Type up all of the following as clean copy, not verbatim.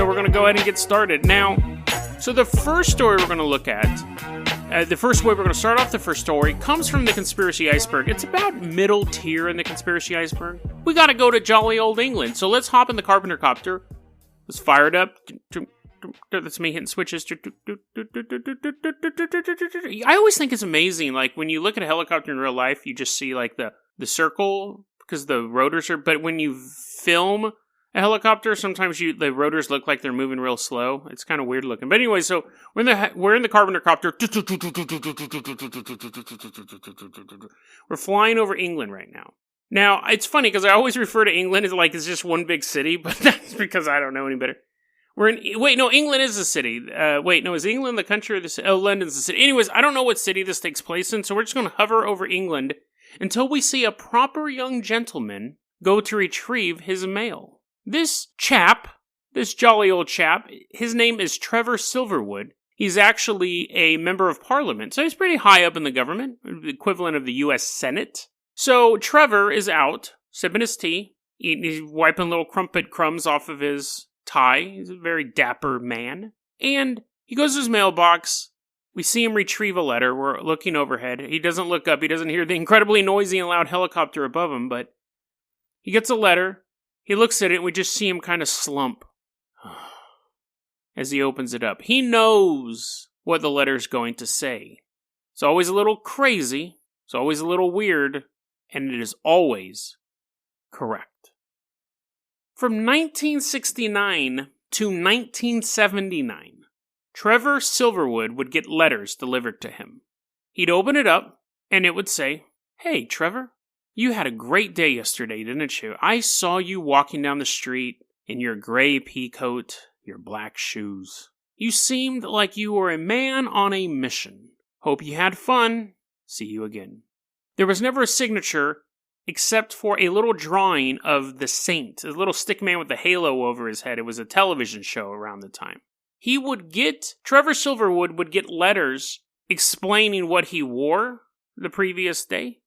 we're going to go ahead and get started. Now, so the first story we're going to look at, the first way we're going to start off the first story, comes from the Conspiracy Iceberg. It's about middle tier in the Conspiracy Iceberg. We got to go to jolly old England. So let's hop in the Carpenter copter. Let's fire it up. That's me hitting switches. I always think it's amazing, like, when you look at a helicopter in real life, you just see, like, the circle, because the rotors are, but when you film a helicopter, sometimes the rotors look like they're moving real slow. It's kind of weird looking. But anyway, so we're in the Carpenter copter. We're flying over England right now. Now, it's funny, because I always refer to England as like it's just one big city, but that's because I don't know any better. England is a city. Is England the country or the city? Oh, London's the city. Anyways, I don't know what city this takes place in, so we're just going to hover over England until we see a proper young gentleman go to retrieve his mail. This jolly old chap, his name is Trevor Silverwood. He's actually a member of parliament, so he's pretty high up in the government, the equivalent of the U.S. Senate. So Trevor is out, sipping his tea, he's wiping little crumpet crumbs off of his tie. He's a very dapper man. And he goes to his mailbox. We see him retrieve a letter. We're looking overhead. He doesn't look up. He doesn't hear the incredibly noisy and loud helicopter above him, but he gets a letter. He looks at it, and we just see him kind of slump as he opens it up. He knows what the letter's going to say. It's always a little crazy. It's always a little weird. And it is always correct. From 1969 to 1979, Trevor Silverwood would get letters delivered to him. He'd open it up, and it would say, "Hey, Trevor, you had a great day yesterday, didn't you? I saw you walking down the street in your gray pea coat, your black shoes. You seemed like you were a man on a mission. Hope you had fun. See you again." There was never a signature except for a little drawing of the saint, a little stick man with a halo over his head. It was a television show around the time. Trevor Silverwood would get letters explaining what he wore the previous day,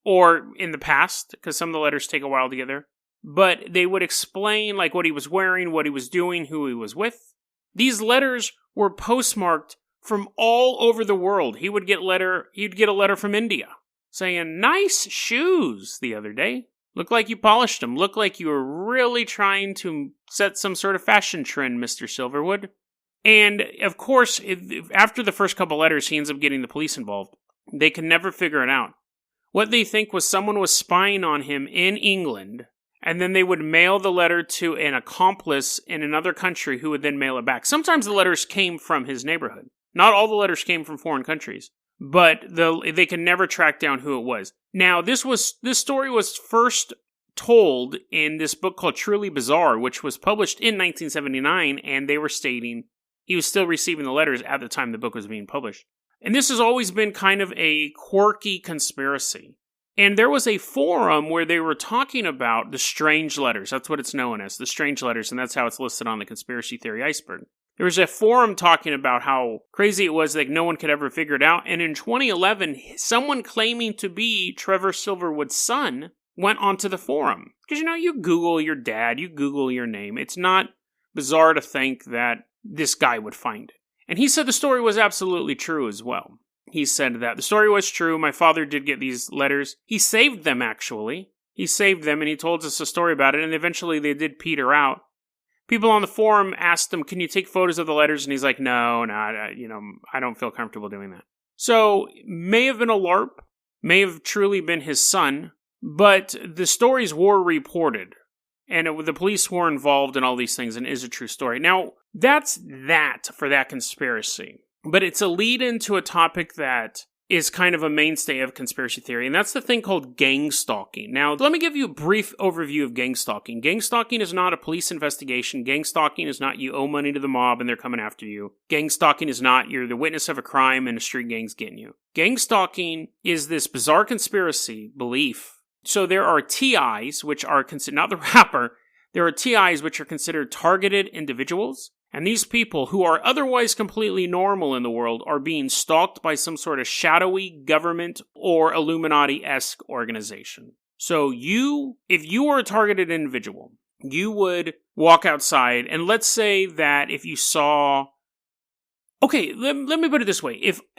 or in the past, because some of the letters take a while to get there. But they would explain like what he was wearing, what he was doing, who he was with. These letters were postmarked from all over the world. He'd get a letter from India saying, "Nice shoes the other day. Look like you polished them. Look like you were really trying to set some sort of fashion trend, Mr. Silverwood." And, of course, after the first couple letters, he ends up getting the police involved. They can never figure it out. What they think was someone was spying on him in England, and then they would mail the letter to an accomplice in another country who would then mail it back. Sometimes the letters came from his neighborhood. Not all the letters came from foreign countries. But they can never track down who it was. Now, this story was first told in this book called Truly Bizarre, which was published in 1979, and they were stating he was still receiving the letters at the time the book was being published. And this has always been kind of a quirky conspiracy. And there was a forum where they were talking about the strange letters. That's what it's known as, the strange letters, and that's how it's listed on the Conspiracy Theory Iceberg. There was a forum talking about how crazy it was that no one could ever figure it out. And in 2011, someone claiming to be Trevor Silverwood's son went onto the forum. Because, you Google your dad, you Google your name. It's not bizarre to think that this guy would find it. And he said the story was absolutely true as well. He said that the story was true. My father did get these letters. He saved them, actually. He saved them, and he told us a story about it. And eventually they did peter out. People on the forum asked him, "Can you take photos of the letters?" And he's like, no, I don't feel comfortable doing that. So, may have been a LARP, may have truly been his son, but the stories were reported. And the police were involved in all these things, and it is a true story. Now, that's that for that conspiracy. But it's a lead into a topic that is kind of a mainstay of conspiracy theory, and that's the thing called gangstalking. Now, let me give you a brief overview of gangstalking. Gangstalking is not a police investigation. Gangstalking is not you owe money to the mob and they're coming after you. Gangstalking is not you're the witness of a crime and a street gang's getting you. Gangstalking is this bizarre conspiracy belief. So there are TIs, which are considered, not the rapper, there are TIs which are considered targeted individuals. And these people, who are otherwise completely normal in the world, are being stalked by some sort of shadowy government or Illuminati-esque organization. So if you are a targeted individual, you would walk outside, and let's say that if you saw... Okay, let me put it this way.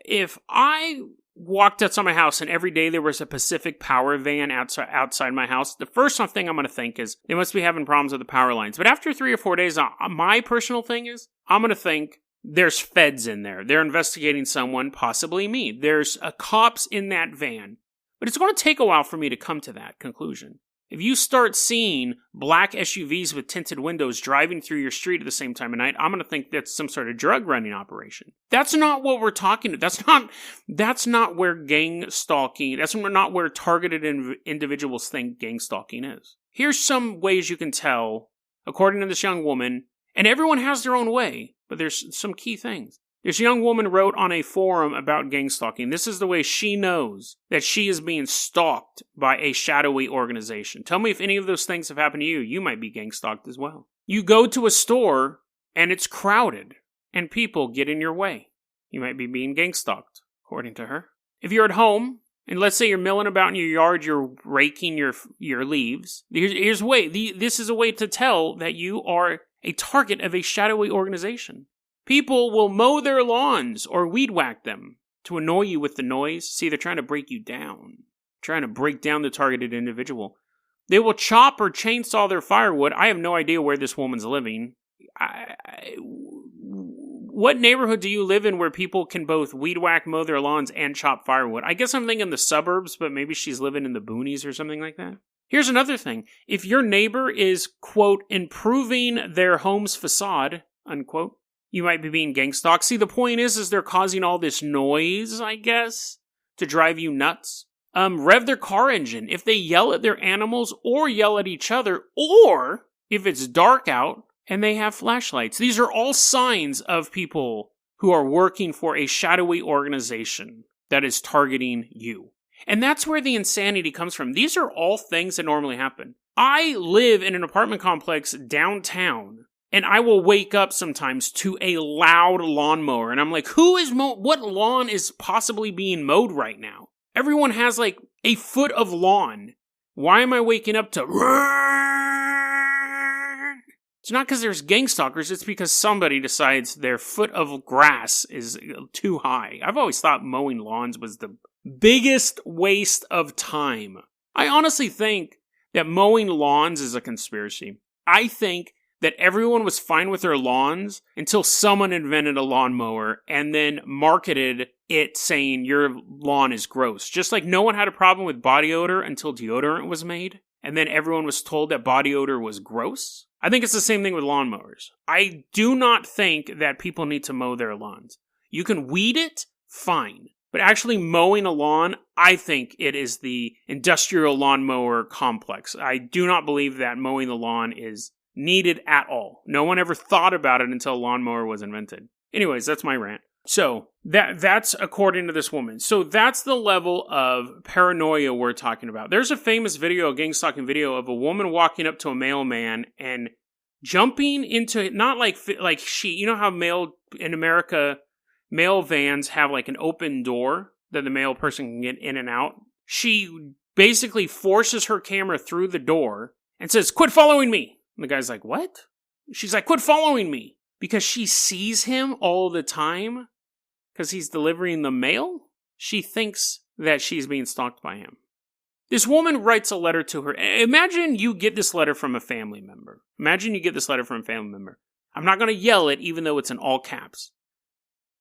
If I walked outside my house and every day there was a Pacific Power van outside my house, the first thing I'm going to think is they must be having problems with the power lines. But after 3 or 4 days, my personal thing is I'm going to think there's feds in there. They're investigating someone, possibly me. There's cops in that van. But it's going to take a while for me to come to that conclusion. If you start seeing black SUVs with tinted windows driving through your street at the same time of night, I'm going to think that's some sort of drug running operation. That's not what we're talking about. That's not where gang stalking, that's not where targeted individuals think gang stalking is. Here's some ways you can tell, according to this young woman, and everyone has their own way, but there's some key things. This young woman wrote on a forum about gang stalking. This is the way she knows that she is being stalked by a shadowy organization. Tell me if any of those things have happened to you. You might be gang stalked as well. You go to a store and it's crowded and people get in your way. You might be being gang stalked, according to her. If you're at home and let's say you're milling about in your yard, you're raking your leaves. Here's a way. This is a way to tell that you are a target of a shadowy organization. People will mow their lawns or weed whack them to annoy you with the noise. See, they're trying to break you down, trying to break down the targeted individual. They will chop or chainsaw their firewood. I have no idea where this woman's living. What neighborhood do you live in where people can both weed whack, mow their lawns, and chop firewood? I guess I'm thinking the suburbs, but maybe she's living in the boonies or something like that. Here's another thing. If your neighbor is, quote, improving their home's facade, unquote, you might be being gang stalked. See, the point is they're causing all this noise, I guess, to drive you nuts. Rev their car engine. If they yell at their animals or yell at each other, or if it's dark out and they have flashlights. These are all signs of people who are working for a shadowy organization that is targeting you. And that's where the insanity comes from. These are all things that normally happen. I live in an apartment complex downtown, and I will wake up sometimes to a loud lawnmower. And I'm like, what lawn is possibly being mowed right now? Everyone has like a foot of lawn. Why am I waking up to... It's not because there's gang stalkers. It's because somebody decides their foot of grass is too high. I've always thought mowing lawns was the biggest waste of time. I honestly think that mowing lawns is a conspiracy. I think that everyone was fine with their lawns until someone invented a lawnmower and then marketed it saying your lawn is gross. Just like no one had a problem with body odor until deodorant was made, and then everyone was told that body odor was gross. I think it's the same thing with lawnmowers. I do not think that people need to mow their lawns. You can weed it, fine. But actually mowing a lawn, I think it is the industrial lawnmower complex. I do not believe that mowing the lawn is needed at all. No one ever thought about it until a lawnmower was invented. Anyways, that's my rant. So, that's according to this woman. So that's the level of paranoia we're talking about. There's a famous video, a gang stalking video, of a woman walking up to a mailman and jumping into, not like she, you know how in America, mail vans have like an open door that the mail person can get in and out? She basically forces her camera through the door and says, "Quit following me." And the guy's like, "What?" She's like, "Quit following me." Because she sees him all the time because he's delivering the mail. She thinks that she's being stalked by him. This woman writes a letter to her. Imagine you get this letter from a family member. I'm not going to yell it even though it's in all caps.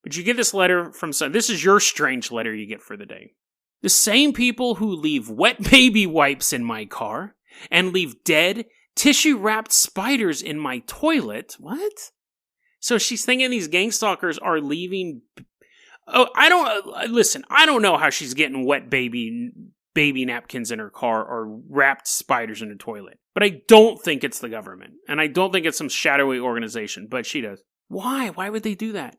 But you get this letter from this is your strange letter you get for the day. The same people who leave wet baby wipes in my car and leave dead tissue-wrapped spiders in my toilet. What? So she's thinking these gang stalkers are leaving... Oh, I don't know how she's getting wet baby napkins in her car or wrapped spiders in her toilet. But I don't think it's the government. And I don't think it's some shadowy organization. But she does. Why? Why would they do that?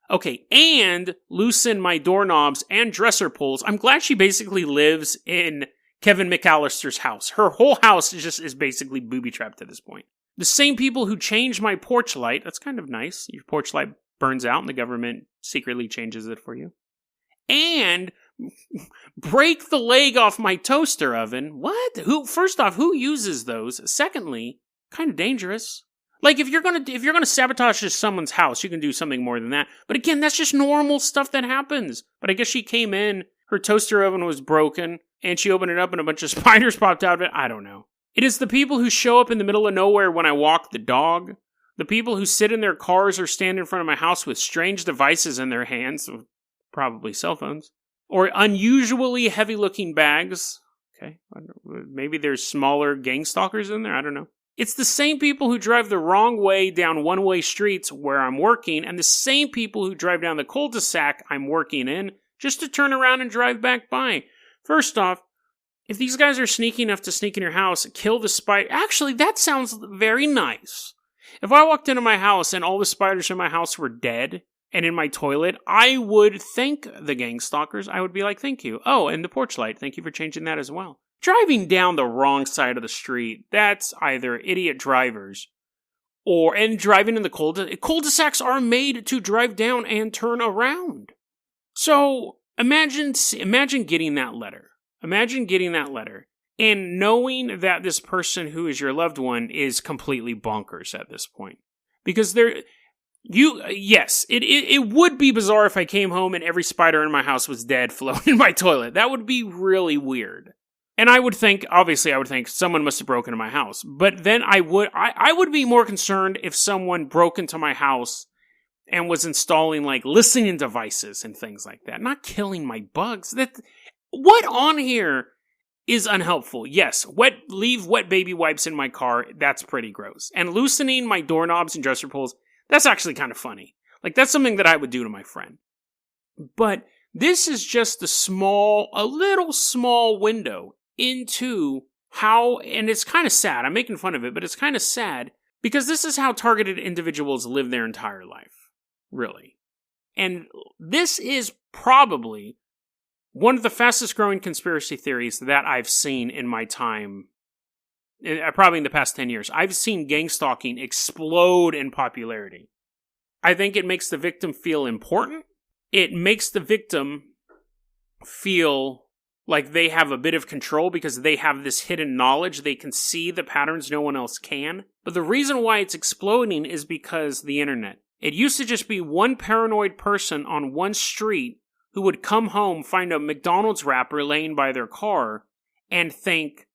Okay, and loosen my doorknobs and dresser pulls. I'm glad she basically lives in Kevin McAllister's house. Her whole house is basically booby-trapped at this point. The same people who change my porch light, that's kind of nice. Your porch light burns out and the government secretly changes it for you. And break the leg off my toaster oven. What? First off, who uses those? Secondly, kind of dangerous. Like, if you're gonna sabotage just someone's house, you can do something more than that. But again, that's just normal stuff that happens. But I guess she came in, her toaster oven was broken, and she opened it up and a bunch of spiders popped out of it. I don't know. It is the people who show up in the middle of nowhere when I walk the dog. The people who sit in their cars or stand in front of my house with strange devices in their hands, probably cell phones, or unusually heavy-looking bags. Okay, maybe there's smaller gang stalkers in there, I don't know. It's the same people who drive the wrong way down one-way streets where I'm working, and the same people who drive down the cul-de-sac I'm working in just to turn around and drive back by. First off, if these guys are sneaky enough to sneak in your house, kill the spider. Actually, that sounds very nice. If I walked into my house and all the spiders in my house were dead and in my toilet, I would thank the gang stalkers. I would be like, thank you. Oh, and the porch light. Thank you for changing that as well. Driving down the wrong side of the street, that's either idiot drivers and driving in the cul-de-sacs are made to drive down and turn around. So imagine getting that letter. Imagine getting that letter and knowing that this person who is your loved one is completely bonkers at this point. Because it would be bizarre if I came home and every spider in my house was dead floating in my toilet. That would be really weird. And I would think someone must have broken into my house. But then I would be more concerned if someone broke into my house and was installing like listening devices and things like that. Not killing my bugs. What on here is unhelpful? Yes, leave wet baby wipes in my car. That's pretty gross. And loosening my doorknobs and dresser pulls, that's actually kind of funny. Like, that's something that I would do to my friend. But this is just a little small window into how, and it's kind of sad. I'm making fun of it, but it's kind of sad because this is how targeted individuals live their entire life. Really. And this is probably one of the fastest growing conspiracy theories that I've seen in my time, probably in the past 10 years. I've seen gang stalking explode in popularity. I think it makes the victim feel important. It makes the victim feel like they have a bit of control because they have this hidden knowledge. They can see the patterns no one else can. But the reason why it's exploding is because the internet. It used to just be one paranoid person on one street who would come home, find a McDonald's wrapper laying by their car, and think,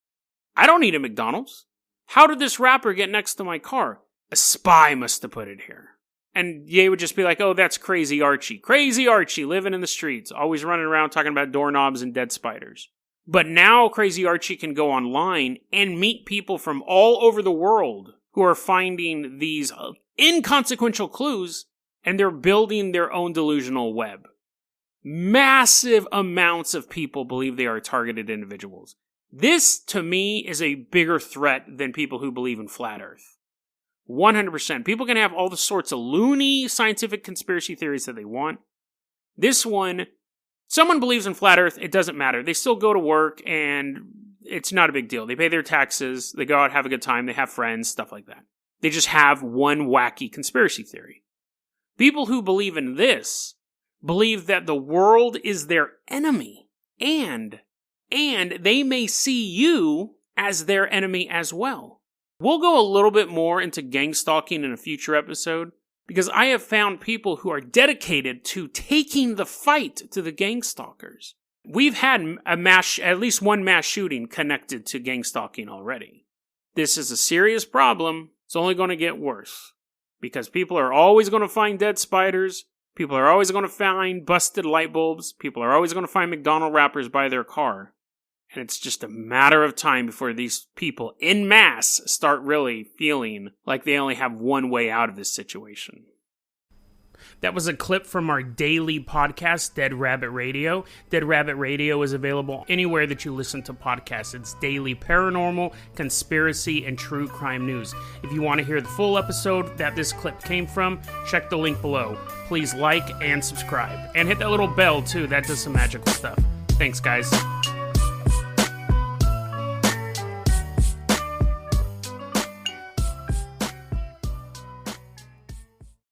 I don't need a McDonald's. How did this wrapper get next to my car? A spy must have put it here. And they would just be like, oh, that's Crazy Archie. Crazy Archie living in the streets, always running around talking about doorknobs and dead spiders. But now Crazy Archie can go online and meet people from all over the world who are finding these inconsequential clues, and they're building their own delusional web. Massive amounts of people believe they are targeted individuals. This, to me, is a bigger threat than people who believe in flat Earth. 100%. People can have all the sorts of loony scientific conspiracy theories that they want. This one, someone believes in flat Earth, it doesn't matter. They still go to work, and it's not a big deal. They pay their taxes, they go out, have a good time, they have friends, stuff like that. They just have one wacky conspiracy theory. People who believe in this believe that the world is their enemy, and they may see you as their enemy as well. We'll go a little bit more into gang stalking in a future episode, because I have found people who are dedicated to taking the fight to the gang stalkers. We've had at least one mass shooting connected to gang stalking already. This is a serious problem. It's only going to get worse, because people are always going to find dead spiders. People are always going to find busted light bulbs. People are always going to find McDonald's wrappers by their car. And it's just a matter of time before these people en masse start really feeling like they only have one way out of this situation. That was a clip from our daily podcast, Dead Rabbit Radio. Dead Rabbit Radio is available anywhere that you listen to podcasts. It's daily paranormal, conspiracy, and true crime news. If you want to hear the full episode that this clip came from, check the link below. Please like and subscribe. And hit that little bell, too. That does some magical stuff. Thanks, guys.